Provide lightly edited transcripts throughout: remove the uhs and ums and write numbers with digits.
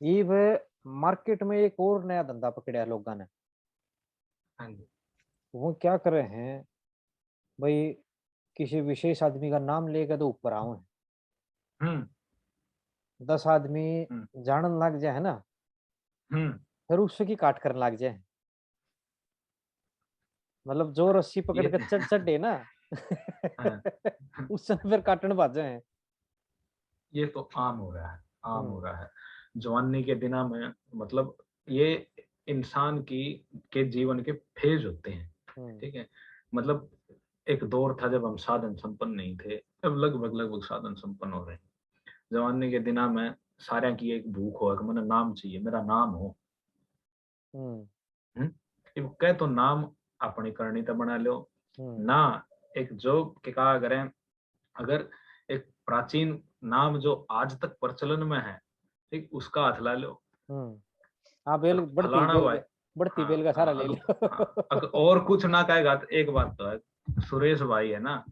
ये वह मार्केट में एक और नया धंधा पकड़ा है लोगों ने। हाँ जी। वो क्या कर रहे हैं भाई, किसी विशेष आदमी का नाम लेके तो ऊपर आओ है। हम्म 10 आदमी हम्म जानन लग जाए है ना, हम्म फिर उसकी काट करने लग जाए। मतलब जो रस्सी पकड़ ये के चढ़े ना हाँ, उससे फिर काटने भाग जाए। ये तो आम हो रहा है, आम हो हम्म रहा है जवानी के दिना में। मतलब ये इंसान की के जीवन के फेज होते हैं। हम्म ठीक है। मतलब एक दौर था जब हम साधन संपन्न नहीं थे, अब लगभग लगभग साधन संपन्न हो रहे हैं। जवानी के दिना में सारे की एक भूख हो कि मैंने नाम चाहिए, मेरा नाम हो। हम्म हम्म? इब कह तो नाम अपनी करनी तो बना लो हम्म ना। एक जो के कहा करें, अगर एक प्राचीन नाम जो आज तक प्रचलन में है, ठीक, उसका हाथ ला लो। हम्म। हाँ, बेल बढ़ती फलाना बेल भाई। का, बढ़ती हाँ बेल का सारा हाँ ले लो। अगर और कुछ ना कहेगा तो एक बात तो है, सुरेश भाई है ना,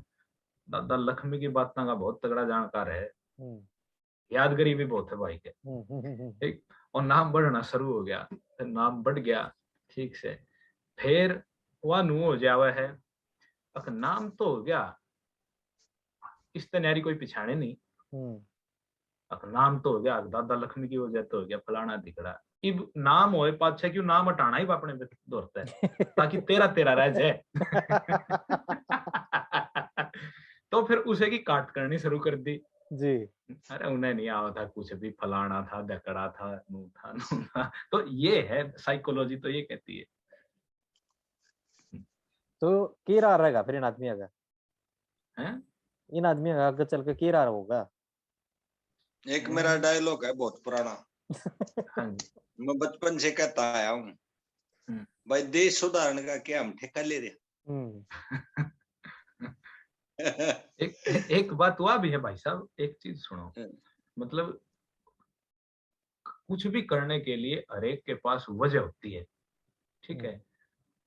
दादा लक्ष्मी की बातों का बहुत तगड़ा जानकार है। हम्म यादगिरी भी बहुत है भाई के। हम्म ठीक। और नाम बढ़ना शुरू हो गया, फिर नाम बढ़ गया। ठीक से फिर वह नु हो जावा है। अब नाम तो हो गया, इस तैयारी कोई पिछाड़े नहीं। हम्म अब नाम तो हो गया, दादा लक्ष्मी की वजह तो हो गया, फलाना दिखड़ा। इब नाम होए पाछे क्यों नाम हटाना ही अपने दौड़ता है, ताकि तेरा तेरा रह जाए। तो फिर उसे की काट करनी शुरू कर दी। जी। अरे उन्हें नहीं आवा था कुछ भी, फलाना था, दकड़ा था, नू था। तो ये है साइकोलॉजी, तो ये कहती है। तो केरा रहेगा फिर इन आदमी का, हैं? इन आदमी का आगे चल के केरा होगा। एक मेरा डायलॉग है बहुत पुराना, हाँ जी। मैं बचपन से कहता आया हूँ, हम्म। भाई देश सुधारने का क्या हम ठेका ले रहे हैं? एक एक बात हुआ भी है भाई साहब, एक चीज सुनो। मतलब कुछ भी करने के लिए हरेक के पास वजह होती है। ठीक है।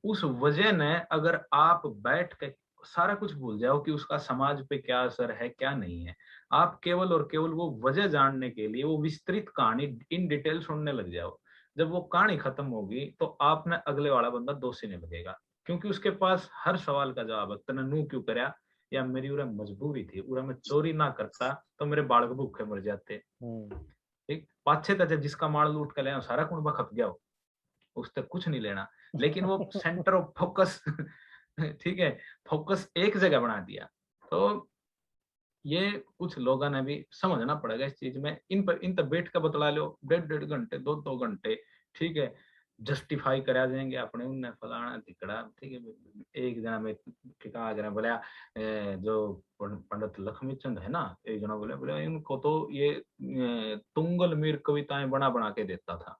उस वजह ने अगर आप बैठ के सारा कुछ भूल जाओ कि उसका समाज पे क्या असर है क्या नहीं है, आप केवल और केवल वो वजह जानने के लिए वो विस्तृत कहानी इन डिटेल सुनने लग जाओ। जब वो कहानी खत्म होगी तो आप में अगले वाला बंदा दोषी नहीं लगेगा, क्योंकि उसके पास हर सवाल का जवाब है। तने नू क्यों करया, या मेरी उरे मजबूरी थी, उरे मैं चोरी ना करता तो मेरे बालक भूखे मर जाते। ठीक। पाछे तक जिसका माल लूट के ले सारा कुणबा खप गया हो, उससे कुछ नहीं लेना। लेकिन वो सेंटर ऑफ फोकस ठीक है, फोकस एक जगह बना दिया। तो ये कुछ लोगों ने भी समझना पड़ेगा इस चीज में। इन पर बैठ कर बतला लो 1.5 घंटे 2 घंटे। ठीक है। जस्टिफाई करा देंगे अपने उनने फलाना तिकड़ा। ठीक है। एक जना में ठिका जना बोला जो पंडित लक्ष्मीचंद है ना, एक जना बोले बोले इनको तो ये तुंगल मीर कविताएं बना बना के देता था।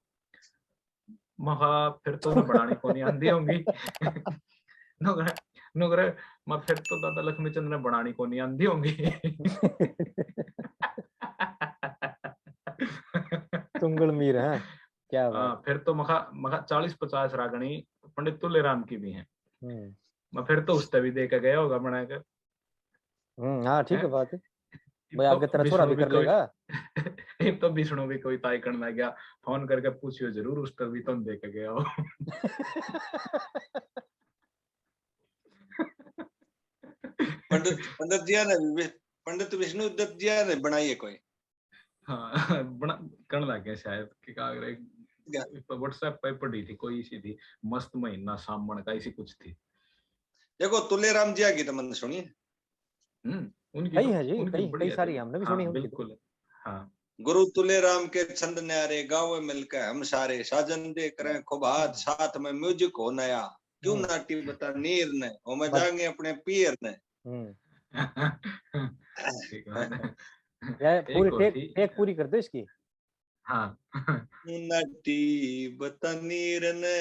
महा फिर तो उन्हें बनानी को नहीं आंदी होंगी। नुकरे नुकरे मैं फिर तो दादा लक्ष्मीचंद ने बनानी को नहीं आंदी होंगी। तुंगल मीर है, क्या बात। हाँ फिर तो मखा मखा 40-50 रागनी पंडित तुलेराम की भी हैं। हम्म मैं फिर तो उस तभी दे के गया होगा बनाकर। हाँ ठीक है हैं? बात है। ये भाई तो आगे तेरा छोरा विष्णु भी भी कर कोई लेगा। ये तो विष्णु भी कोई ताई करना गया, फोन करके पूछियो जरूर उस तभी तुम दे के गया हो। पंडित पंडित जी ने पंडित विष्णु दत्त जी ने बनाई है कोई। हाँ बना करने लग गया शायद कि व्हाट्सएप पे पड़ी थी कोई सी थी, मस्त महीना सामण का इसी कुछ थी। देखो तुलेराम जी की तो मैंने सुनी है। उनकी कई तो है जी, उनकी कई कई बढ़िया सारी थी। हमने भी सुनी हाँ उनकी तो। बिल्कुल। हाँ गुरु तुलेराम के छंद न्यारे गाँव मिलकर हम सारे साजन दे करें खूब हाथ साथ में म्यूजिक हो नया क्यों नाटी बता नीर ने ओ मैं बस। जाएंगे अपने पीर ने। ठीक बात है। यार पूरी एक और टेक थी। टेक पूरी कर दो इसकी। हाँ। नटी बता नीर ने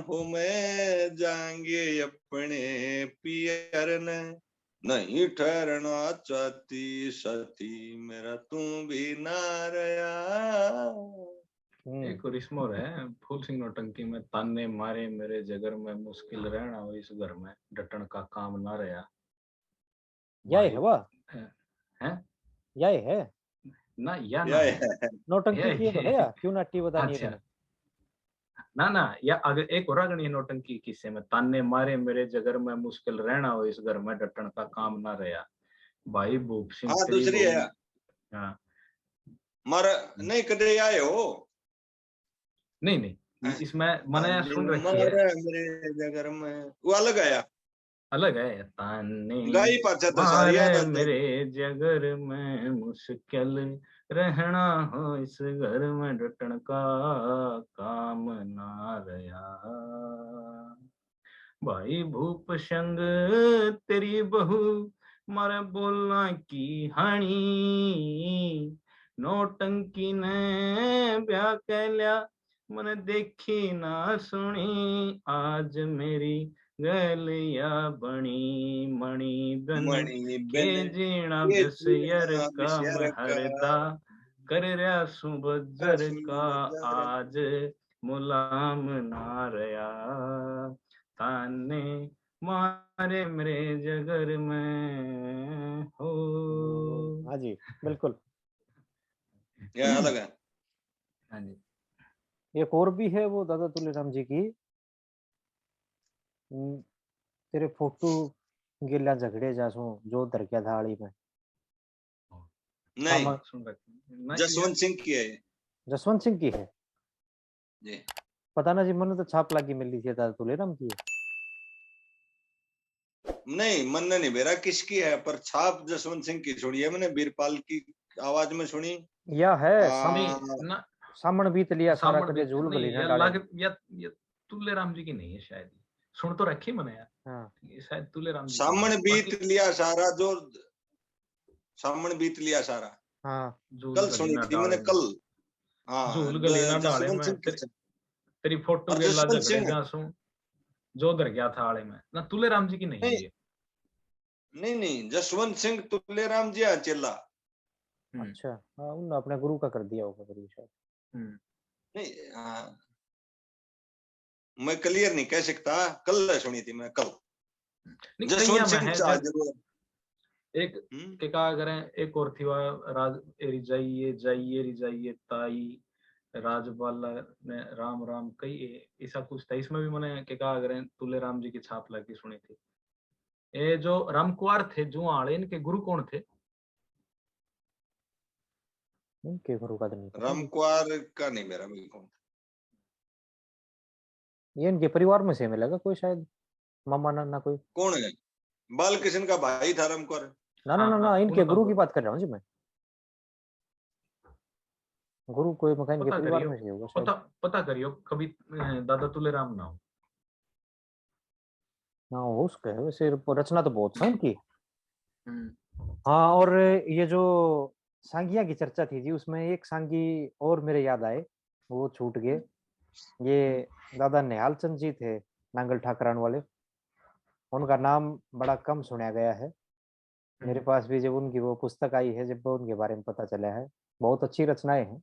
हो मैं जाएंगे अपने पियर ने नहीं ठहरना चाहती सती मेरा तू भी ना रहा। एक और इसमें और है, फूल सिंह नौटंकी में, ताने मारे मेरे जगर में मुश्किल रहना हो इस घर में डटन का काम ना रहा। यही भाई है वह, है, है? यही है। ना या ना या नौटंकी किए तो है या क्यों नाटी बता नहीं अच्छा रहे। ना ना या अगर एक और अगनी नौटंकी किस्से में ताने मारे मेरे जगर में मुश्किल रहना हो इस घर में डटन का काम ना रहा। भाई भूप सिंह हाँ तेरी दूसरी बहू। है हाँ मारा नहीं कदे आए हो नहीं नहीं इसमें मैंने सुन रखी है। मारा मेरे जगर में वो अलग आया अलग है ताने गाई पाचा तो सारी मारे याद आ जाएगी। मेरे जगर में मुश्किल रहना हो इस घर में डटन का काम ना रहा। भाई भूप संग तेरी बहू मारे बोलना की हानी नौटंकी ने ब्याह कह लिया मन देखी ना सुनी आज मेरी गलिया बनी मणि धन मणि के बन जीना के बसयर जीना का बिशर का महरदा कर रहा सुबजर का सुंदर आज मुलाम ना रहा ताने मारे मेरे जगर में हो। हाँ जी बिल्कुल। या अलग है। हाँ जी एक और भी है वो दादा तुलेराम जी की, तेरे फोटो गिल्ला झगड़े जासू जो दरकिया थाली में। नहीं सामा सुन रखी ना ये जसवंत सिंह की है ये। जसवंत सिंह की है। जी पता ना जी मैंने तो छाप लागी मिली थी दादा तुलेराम की। नहीं मन नहीं बेरा किसकी है पर छाप जसवंत सिंह की सुनी है मैंने बीरपाल की आवाज में सुनी। या है नहीं ना सामण बीत लिया सारा सामण भी कदे झूल नहीं गली ना या डाले। लाग या तुल्ले राम जी की नहीं है शायद। सुन तो रखी मैंने यार हाँ ये शायद तुल्ले राम जी की नहीं सामण है बीत बाकी लिया सारा जो सामण बीत लिया सारा हाँ झूल कल गली सुनी ना थी मैंने डाले में कल। हाँ झूल गली ना डाले जसवंत में सिंह की तेरी फोटो और गेला जसवंत झगड़े सिंह जासू जो दर गया था आड़े में ना तुल्ले राम जी की नहीं है नहीं ये। नहीं जसवंत सिंह तुल्लेराम जी है चेला। हम्म अच्छा हाँ उन अपने गुरु का कर दिया होगा फिर ये शायद। हम्म नहीं हाँ मैं क्लियर नहीं कह सकता कल सुनी थी मैं कल नहीं कईया जसवंत में सिंह है शाह जब जरूर। एक के कहा करें एक और थी वह राज एरी जाइए जाइए री जाइए ताई राजबाला ने राम राम कई ऐसा कुछ था इसमें भी मैंने के कहा करें तुल्ले राम जी की छाप लगी सुनी थी। ये जो रामकुआर थे जो आड़े इनके गुरु कौन थे। इनके गुरु का तो नहीं पता जी। रामकुआर का नहीं मेरा भी कौन। ये इनके परिवार में से मिलेगा कोई शायद, मामा नाना कोई। कौन है बालकृष्ण का भाई था रामकुआर। ना ना हाँ ना हाँ ना इनके उनका गुरु की गुरु बात कर रहा हूँ जी मैं। गुरु कोई मकान के पता परिवार करियो में से होगा शायद। पता पता करियो कभी दादा तुल्ले राम ना हो। हाँ हो उसका है वैसे रचना तो बहुत है उनकी। हम्म हाँ और ये जो सांगिया की चर्चा थी जी उसमें एक सांगी और मेरे याद आए, वो छूट गए। हम्म ये दादा निहाल चंद जी थे नांगल ठाकरान वाले। उनका नाम बड़ा कम सुना गया है। मेरे पास भी जब उनकी वो पुस्तक आई है जब उनके बारे में पता चला है। बहुत अच्छी रचनाएं हैं,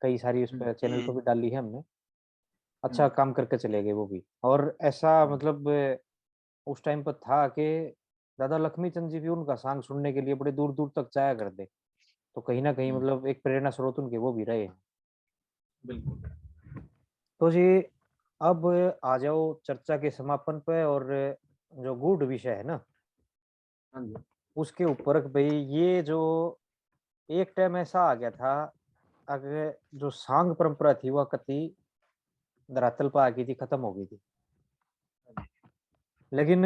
कई सारी उस हम्म पर चैनल पर भी डाली है हमने। अच्छा हम्म काम करके चले गए वो भी। और ऐसा हम्म मतलब उस टाइम पर था कि दादा लक्ष्मी चंद जी भी उनका सॉन्ग सुनने के लिए बड़े दूर दूर तक जाया करते। तो कहीं ना कहीं हम्म, मतलब एक प्रेरणा स्रोत उनके वो भी रहे हैं। बिल्कुल। तो जी अब आ जाओ चर्चा के समापन पे। और जो गूढ़ विषय है ना हाँ जी उसके ऊपर कि भाई ये जो एक टाइम ऐसा आ गया था, अगर जो सांग परंपरा थी वह कति धरातल पर आ गई थी, खत्म हो गई थी। लेकिन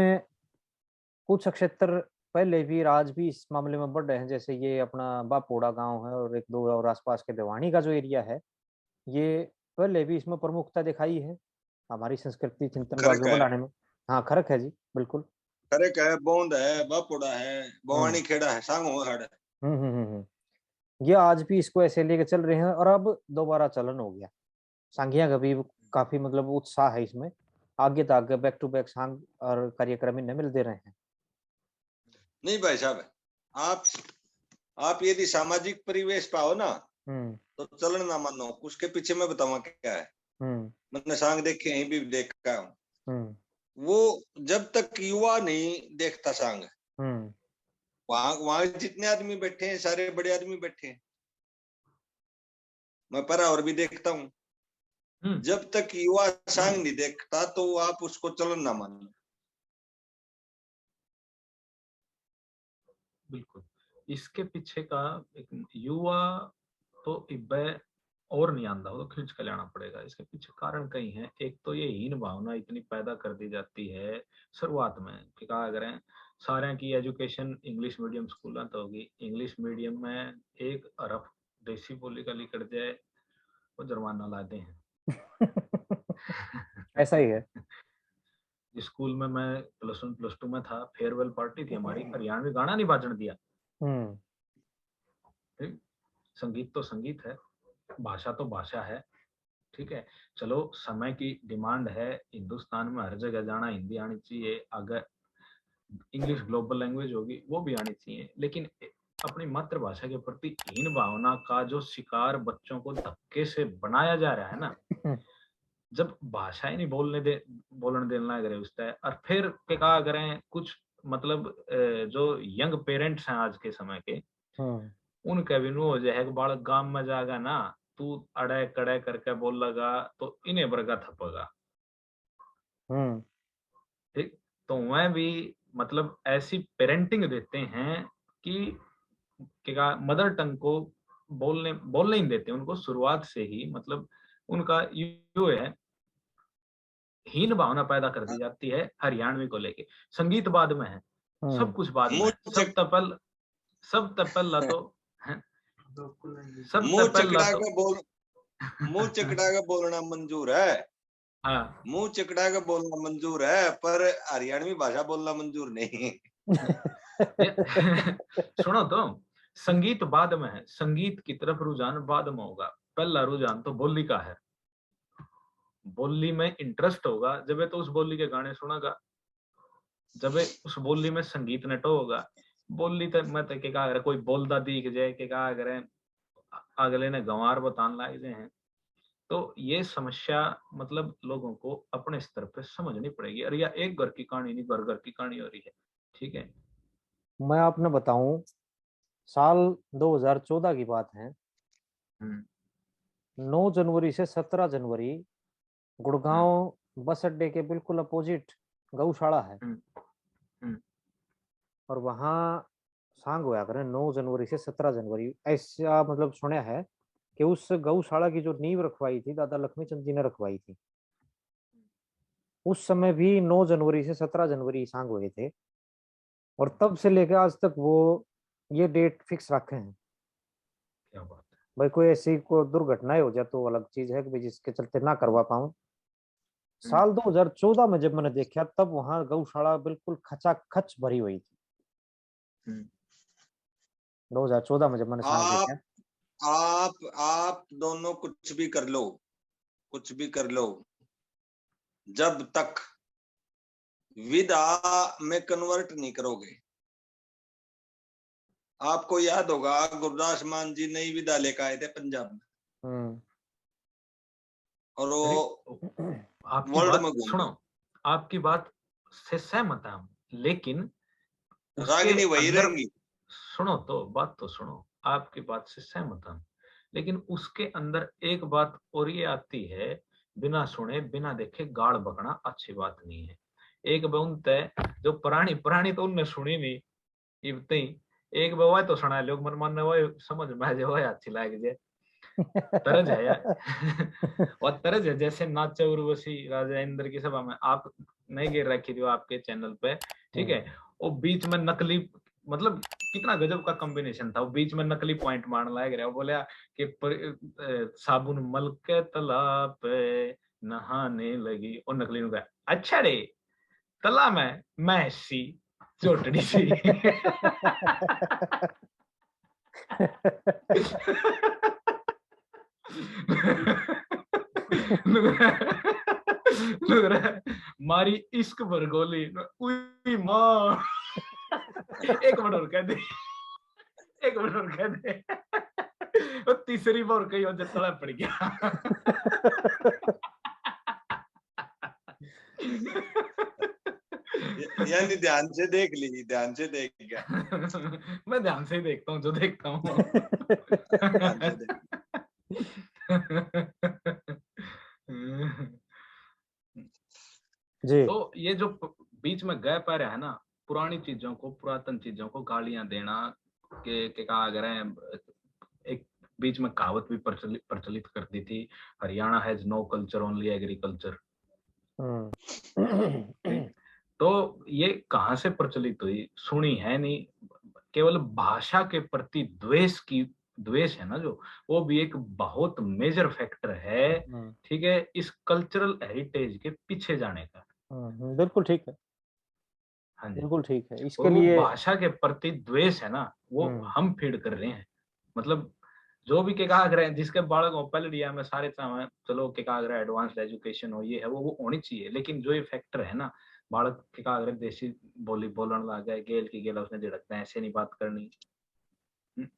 कुछ क्षेत्र पहले भी आज भी इस मामले में बढ़ रहे हैं, जैसे ये अपना बापोड़ा गांव है और एक दो और आसपास के देवानी का जो एरिया है, ये पहले भी इसमें प्रमुखता दिखाई है हमारी संस्कृति चिंतन को खरक आगे है बढ़ाने में। हाँ खरक है जी बिल्कुल। खरक है बोंद है बापुड़ा है हम्म भवानी खेड़ा है सांगो है। ये आज भी इसको ऐसे लेके चल रहे हैं और अब दोबारा चलन हो गया। सांघिया का भी काफी मतलब उत्साह है इसमें। आगे तक आगे बैक टू बैक सांग और कार्यक्रम इन्हें मिल दे रहे हैं। नहीं भाई साहब आप यदि सामाजिक परिवेश पाओ ना हम्म तो चलन ना मानो उसके पीछे मैं बताऊंगा क्या है। हम्म मैंने सांग देखे यहीं भी देखा हूँ। हम्म वो जब तक युवा नहीं देखता सांग हम्म वहां वहां जितने आदमी बैठे हैं सारे बड़े आदमी बैठे हैं मैं पर और भी देखता हूँ, जब तक युवा सांग नहीं देखता तो आप उसको चलन ना मानो। बिल्कुल, इसके पीछे का एक युवा तो इब्बे और नहीं आंदा, वो तो खींच के लाना पड़ेगा। इसके पीछे कारण कई हैं। एक तो ये हीन भावना इतनी पैदा कर दी जाती है शुरुआत में कि क्या करें, सारे की एजुकेशन इंग्लिश मीडियम स्कूल तो होगी, इंग्लिश मीडियम में एक अरफ देसी बोली का लिखड़ जाए वो जुर्माना लाते हैं। ऐसा ही है। स्कूल में मैं +1 +2 में था, फेयरवेल पार्टी थी हमारी, हरियाणवी गाना नहीं बाजन दिया। ठीक? संगीत तो संगीत है, भाषा तो भाषा है, ठीक है। चलो समय की डिमांड है, हिंदुस्तान में हर जगह जाना, हिंदी आनी चाहिए, अगर इंग्लिश ग्लोबल लैंग्वेज होगी वो भी आनी चाहिए, लेकिन अपनी मातृभाषा के प्रति हीन भावना का जो शिकार बच्चों को धक्के से बनाया जा रहा है ना, जब भाषा ही नहीं बोलने देना लग रहे उसका, और फिर क्या करें कुछ मतलब जो यंग पेरेंट्स हैं आज के समय के, उनका भी नु हो जाए बालक गांव में जाएगा ना, तू अड़े कड़े करके बोल लगा तो इन्हें बरगा थपेगा। ठीक, तो वह भी मतलब ऐसी पेरेंटिंग देते हैं कि क्या मदर टंग को बोलने ही देते हैं उनको शुरुआत से ही, मतलब उनका यो है, हीन भावना पैदा कर दी जाती है हरियाणवी को लेके। संगीत बाद में है, सब कुछ बाद में है, सब तपल तो है, मुंह चकड़ा का बोलना मंजूर है। हाँ, मुंह चकड़ा का बोलना मंजूर है, पर हरियाणवी भाषा बोलना मंजूर नहीं। सुनो तो, संगीत बाद में है, संगीत की तरफ रुझान बाद में होगा, पहला रुझान तो बोली का है। बोली में इंटरेस्ट होगा जब तो उस बोली के गाने सुनेगा, जब उस बोली में संगीत नटो होगा। बोली तो मत के क्या करे, कोई बोलदा दिख जाए के क्या करे, अगले ने गंवार बतान लाग जाए हैं। तो ये समस्या मतलब लोगों को अपने स्तर पे समझनी पड़ेगी। और यह एक घर की कहानी नहीं, घर घर की कहानी हो रही है, ठीक है। मैं आपने बताऊं, साल 2014 की बात है, 9 जनवरी से 17 जनवरी गुड़गांव बस अड्डे के बिल्कुल अपोजिट गौशाला है, और वहां सांग होया करें 9 जनवरी से 17 जनवरी। ऐसा मतलब सुना है कि उस गौशाला की जो नींव रखवाई थी दादा लक्ष्मीचंद जी ने रखवाई थी, उस समय भी 9 जनवरी से 17 जनवरी सांग हुए थे, और तब से लेकर आज तक वो ये डेट फिक्स रखे हैं। क्या बात है भाई, कोई ऐसी को दुर्घटनाएं हो जाए तो अलग चीज है कि भाई जिसके चलते ना करवा पाऊं। साल 2014 में जब मैंने देखा तब वहां गौशाला बिल्कुल खचाखच भरी हुई थी। 2014 में जब मैंने सांग देखा। आप दोनों कुछ भी कर लो, जब तक विदा में कन्वर्ट नहीं करोगे। आपको याद होगा गुरदास मान जी नई विदा लेकर आए थे पंजाब में, और वो आपकी वर्ल्ड बात में घूम, सुनो, आपकी बात से सहमत है हम, लेकिन रागिनी वही रहेंगी। सुनो तो, बात तो सुनो, आपकी बात से सहमत हम, लेकिन उसके अंदर एक बात और ये आती है, बिना सुने बिना देखे गाड़ बकना अच्छी बात नहीं है। एक बहुत है जो पुरानी तो उनने सुनी नहीं, इतनी एक बवा तो सुना लोग मन मन वो समझ में जो है अच्छी लाग जाए, तरज है यार। और तरज है जैसे नाचे उर्वशी राजा इंद्र की सभा में, आप नहीं गिर रखी थी आपके चैनल पे, ठीक है। वो बीच में नकली, मतलब कितना गजब का कॉम्बिनेशन था, वो बीच में नकली पॉइंट मारने लायक रहा, वो बोला कि साबुन मल के तालाब पे नहाने लगी, और नकली ने कहा अच्छा रे तला में मैं सी चोटड़ी सी। मारी इश्क भर गोली, उई मां। एक मिनट और कह दे, एक मिनट और कह दे, वो तीसरी बार कही और तला पड़ गया। यानी ध्यान से देख ली, ध्यान से देख गया। मैं ध्यान से ही देखता हूँ जो देखता हूँ। जी। तो ये जो बीच में गैप आ रहा है ना, पुरानी चीजों को, पुरातन चीजों को गालियां देना, के कहा अगर एक बीच में कहावत भी प्रचलित प्रचलित कर दी थी, Haryana has no culture only agriculture. हुँ। तो ये कहाँ से प्रचलित हुई, सुनी है नहीं। केवल भाषा के प्रति द्वेष है ना जो, वो भी एक बहुत मेजर फैक्टर है, हुँ, ठीक है, इस कल्चरल हेरिटेज के पीछे जाने का। हुँ, हुँ, बिल्कुल ठीक है, हाँ जी। बिल्कुल ठीक है। और इसके वो लिए भाषा के प्रति द्वेष है ना, वो हुँ, हम फीड कर रहे हैं। मतलब जो भी के कहा रहे हैं, जिसके बालक हो पलड़िया में सारे चाहे चलो के कहा रहे एडवांस्ड एजुकेशन हो, ये है वो होनी चाहिए, लेकिन जो ये फैक्टर है ना, बालक के कहा रहे देसी बोली बोलने लग गए, गेल की गेला उसने झिड़कना है, ऐसे नहीं बात करनी। हम्म,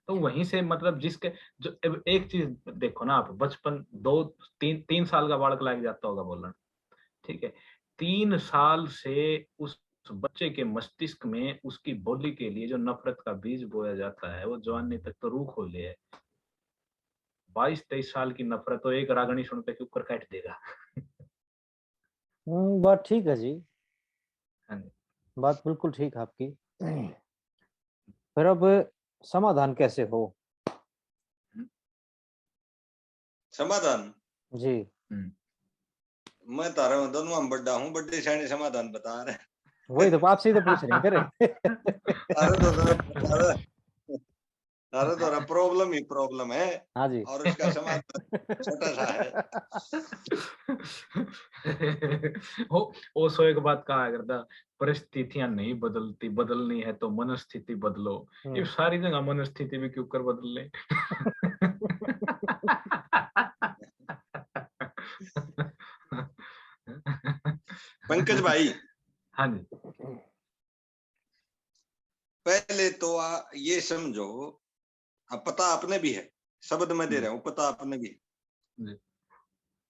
तो वहीं से मतलब जिसके जो एक चीज देखो ना, आप बचपन 2 3 3 साल का बालक लग जाता होगा बोलना, ठीक है, 3 साल से उस बच्चे के मस्तिष्क में उसकी बोली के लिए जो नफरत का बीज बोया जाता है, वो जवानी तक तो रूह खोले है। 22 23 साल की नफरत तो एक रागनी सुन पे के ऊपर काट देगा। बात ठीक है जी, हाँ जी। बात बिल्कुल ठीक है आपकी। फिर अब समाधान कैसे हो? हम्म, समाधान जी। हम्म। मैं तारा हूँ, दोनों हम बड्डा हूँ, बड्डे शाणी समाधान बता रहे वही तो आपसे ही तो पूछ रहे हैं फिर। तारा तो तारा तारा तो प्रॉब्लम ही प्रॉब्लम है, हाँ जी। और उसका समाधान छोटा सा है। वो सो एक बात कहा करता, परिस्थितियां नहीं बदलती, बदलनी है तो मनस्थिति बदलो। ये हुँ। सारी जगह मनस्थिति भी क्यों कर बदल ले। पंकज भाई, हाँ जी। पहले तो ये समझो, अब पता आपने भी है, शब्द मैं दे जी रहा हूँ, पता आपने भी है जी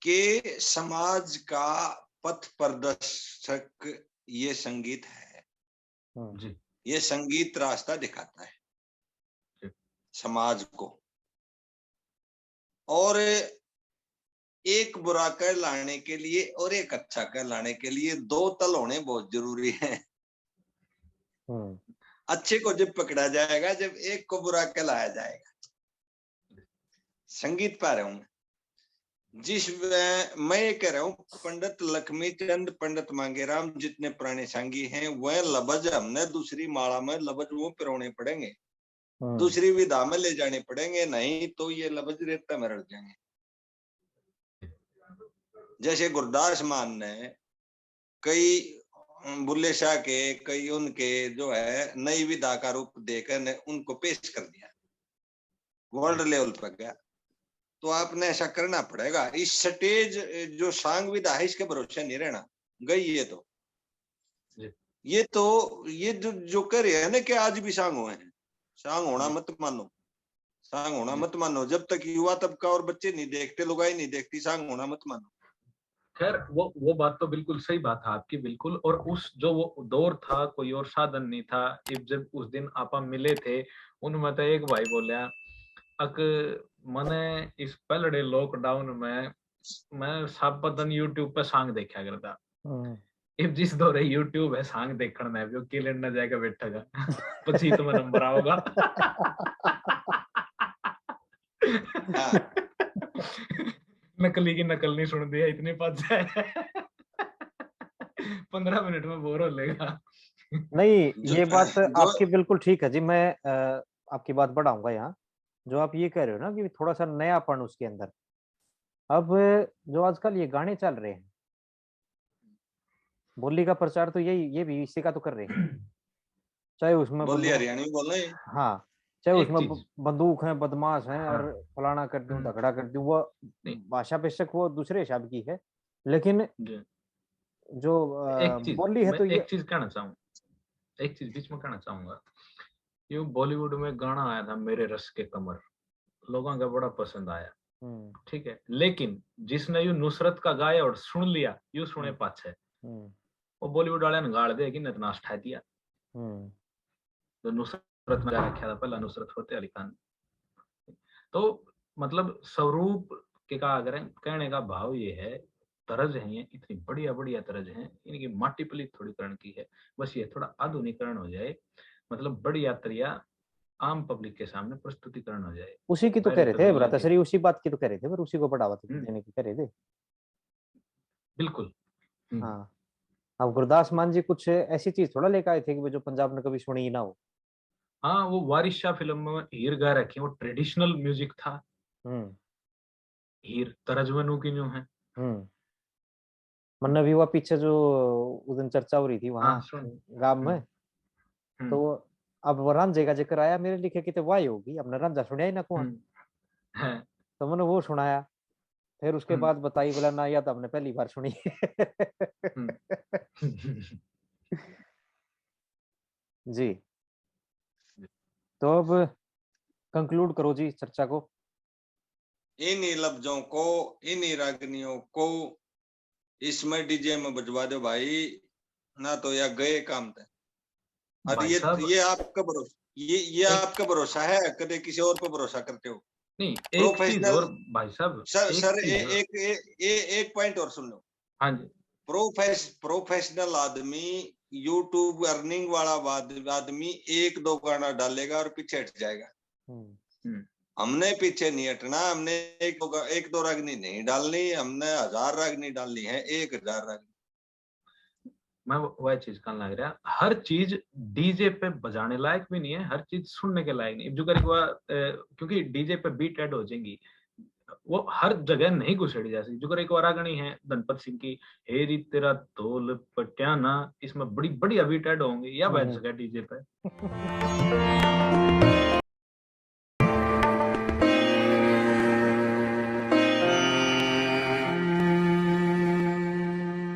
कि समाज का पथ प्रदर्शक ये संगीत है। हुँ, जी ये संगीत रास्ता दिखाता है जी समाज को, और एक बुरा कर लाने के लिए और एक अच्छा कर लाने के लिए दो तल होने बहुत जरूरी है। हुँ, अच्छे को जब पकड़ा जाएगा, जब एक को बुरा कहलाया जाएगा। संगीत पा रहा हूं मैं ये कह रहा हूँ, पंडित लक्ष्मीचंद, पंडित मांगेराम जितने पुराने संगी हैं, वह लबज हमने दूसरी माला में लबज वो पिरोने पड़ेंगे, हुँ, दूसरी विधा में ले जाने पड़ेंगे, नहीं तो ये लबज रेता में रख जाएंगे। जैसे गुरदास मान ने कई बुल्ले शाह के, कई उनके जो है नई विधा का रूप देकर उनको पेश कर दिया, वर्ल्ड लेवल पर गया। तो आपने ऐसा करना पड़ेगा। इस स्टेज जो सांग विधा है, इसके भरोसे नहीं रहना, गई ये तो। जी ये जो कर रहे हैं ना कि आज भी सांग हुए हैं, सांग होना जी। मत मानो, सांग होना जी मत मानो। जब तक युवा तबका और बच्चे नहीं देखते, लुगाई नहीं देखती, सांग होना मत मानो। खैर वो बात तो बिल्कुल सही बात है आपकी, बिल्कुल। और उस जो वो दौर था, कोई और साधन नहीं था। इब जब उस दिन आपा मिले थे, उनमें तो एक भाई बोलिया अक मने इस पहले लॉकडाउन में मैं सब दिन यूट्यूब पे सॉन्ग देखा करता। हुँ। इब जिस दौरे यूट्यूब है सॉन्ग देखने में भी किलें न जाकर बैठेगा। पची तुम्हें नंबर आओगा। हाँ नकली की नकल नहीं सुन दिया, इतनी पच है। 15 मिनट में बोर हो लेगा। नहीं, जो ये बात जो आपकी बिल्कुल ठीक है जी, मैं आपकी बात बढ़ाऊँगा यहाँ। जो आप ये कह रहे हो ना कि थोड़ा-सा नयापन उसके अंदर। अब जो आजकल ये गाने चल रहे हैं, बोली का प्रचार तो ये भी इसी का तो कर रहे हैं। चाहे उसमें बोली बंदूक हरियाणवी बोल रहे हैं। हाँ, चाहे एक उसमें चीज। बंदूक है, बदमाश हैं हाँ। और फलाना कर दूँ, हम्म, धगड़ा कर दूँ, वो नहीं। भाषा बेशक वो दूसरे हिसाब की है, लेकिन जी। जो एक चीज बोली है मैं तो ये एक चीज कहना चाहूँ, एक चीज बीच में कहना चाहूंगा। ये बॉलीवुड में गाना आया था मेरे रस के कमर, लोगों का बड़ा पसंद आया, हुँ, ठीक है, लेकिन जिसने यू नुसरत का गाया और सुन लिया, यू सुने हुँ, पाछे, हुँ, वो बॉलीवुड वाले ने गाड़ दे कि नतना उठा दिया। हुँ, तो नुसरत ने रखा था पहला, नुसरत फतेह अली खान। तो मतलब स्वरूप के का अगर कहने का भाव ये है, तरज है ये इतनी बढ़िया बढ़िया तरज है, इनकी माटी पलीत थोड़ी करण की है, बस ये थोड़ा आधुनिकरण हो जाए, मतलब बढ़िया तरिया आम पब्लिक के सामने प्रस्तुतिकरण हो जाए। उसी की तो कह पहले रहे तो थे दुनिया के भ्राताश्री, उसी बात की तो कह रहे थे, पर उसी को बढ़ावा तो हम्म, देने की कह रहे थे। बिल्कुल। हाँ, अब गुरदास मान जी कुछ ऐसी चीज थोड़ा लेकर आए थे कि वो जो पंजाब ने कभी सुनी ही ना हो। हाँ, वो वारिस शाह फिल्म में हीर गा रखी है, वो ट्रेडिशनल म्यूजिक था। हम्म। हीर तरजमनू की जो है। हम्म। मन्ना भी हुआ पीछे जो उस दिन चर्चा हो रही थी वहां हाँ सुन। गांव हम्म, में, हम्म, तो अब वो रांझे का जिक्र आया, मेरे लिखे की तो वाही होगी, हमने रांझा सुनिया ही ना कुआं। हम्म, है, तो मैंने वो सुनाया, फिर उसके हम्म, बाद बताई, बोला ना या तो हमने पहली बार सुनी। हम्म। जी। तो अब कंक्लूड करो जी चर्चा को। इन्हीं लफ्जों को, इन्हीं रागनियों को इसमें डीजे में बजवा दो भाई, ना तो या गए काम थे। और भाई साहब, ये आपका भरोसा, ये एक आपका भरोसा है, कदे किसी और पे भरोसा करते हो? नहीं, एक चीज प्रोफेशनल। और भाई साहब, सर एक सर चीज और। एक पॉइंट और सुन लो। हाँ जी। प्रोफेशनल आदमी, यूट्यूब अर्निंग वाला आदमी एक दो गाना डालेगा और पीछे हट जाएगा। हम्म। हम्म, हमने पीछे नहीं हटना, हमने एक दो रागनी नहीं डालनी, हमने 1000 रागनी डालनी है, 1000 रागनी। मैं वह चीज कहने लग रहा, हर चीज डीजे पे बजाने लायक भी नहीं है, हर चीज सुनने के लायक नहीं, जो करेगा क्योंकि डीजे पे बीट ऐड हो जाएंगी, वो हर जगह नहीं घुसेड़ी जा सकती। जो कर एक वारागणी है धनपत सिंह की, हेरी तेरा तोल पटियाना, इसमें बड़ी बढ़िया बीट ऐड होंगे या हम्म। बैठ सके डीजे पे।